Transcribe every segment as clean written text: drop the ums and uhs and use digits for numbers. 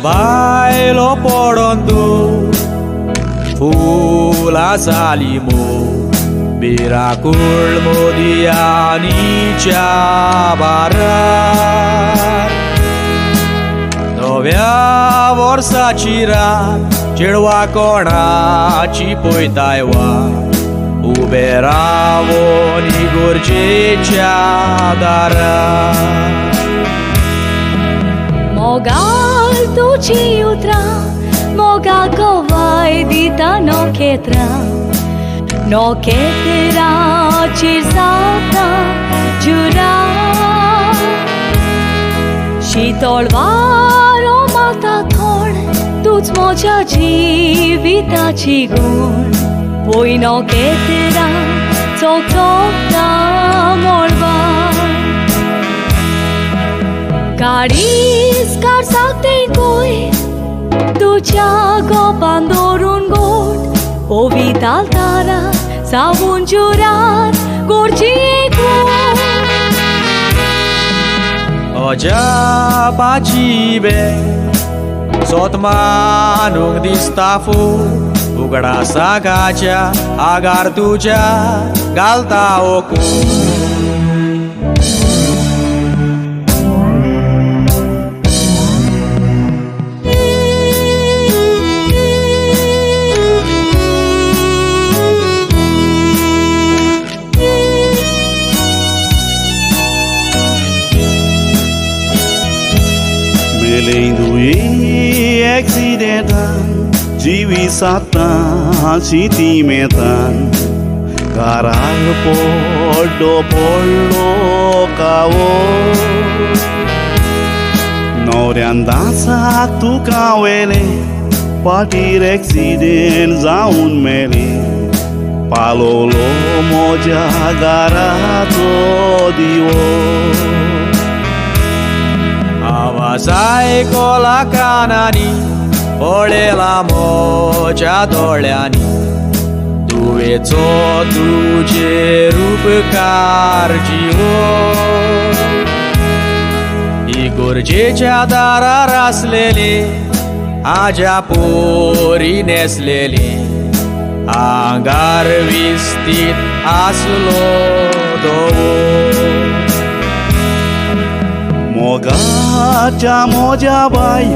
Bailo porondu Fula salimo Biracul modiani ciabarar Novia vor sacirat Cerua conaci poi taiwa Uberavo nigurce ciadarar Mogal tu ci utra, mogal kovai dita no ketra cirzata jura Shitol varo mata thod tuj moja jivita chigun Poi no ketra tok tok da morba Garis kar sakte koi tuja go bandorun god o vital tara sabun jurat gorji ko Oja pacibe sot manung distafu ugada sagacha agar tuja galta oku accidental jiwi satan sentimental karal podo kao Norian dansa tu kawele partir accident zaun mele palolo moja garato dio Avasai cola canani Ole la moja doleani Duețo duce rup cargivo Igor cea dara raslele Aja pori neslele Angar vistit aslo două Mogacha moja bai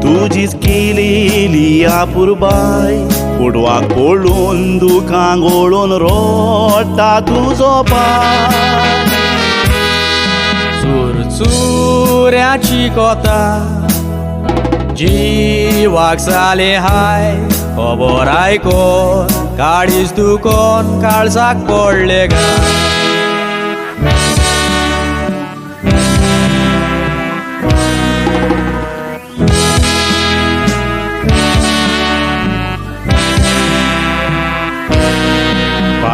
tuji skililia purbai Pudwa kolundu kangolon rota tuzo pai Surțurea cicota Jivac sale hai Coborai con Caris tu con Calzac collega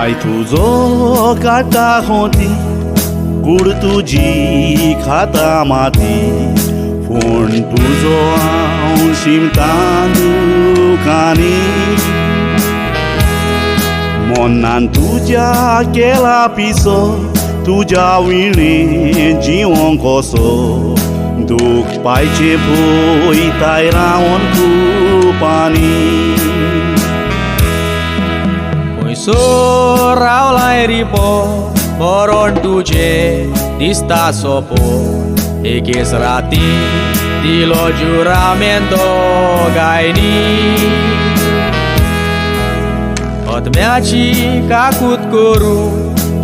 Pai tuzo kata hoti Gur tuji khata mati Phone tuzo aushim tandu kani Monan tuja kela piso Tuja wini jiwon koso Duk pai che boi tai raon ku pani Sorau lai ripo Moron tuce Dista sopo Ekes rati Dilo giuramento gaini Ot meaci kakut kuru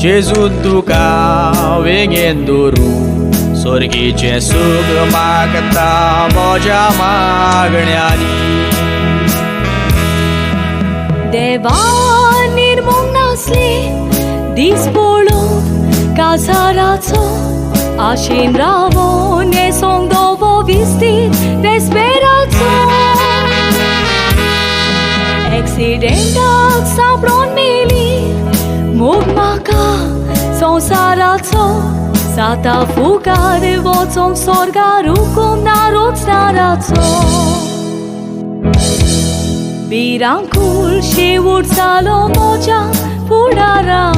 Cezuntu ka vengenduru Sorgi ce sug magta Moja magnyani Deva nirmong nasli dispolot kasaraco Ashin ravo ne song dovo vistit desperaco Accidental sabron mili mugmaka song saraco Tata fugare vocą sorga ruką naród naracą Birancul și urța moja purara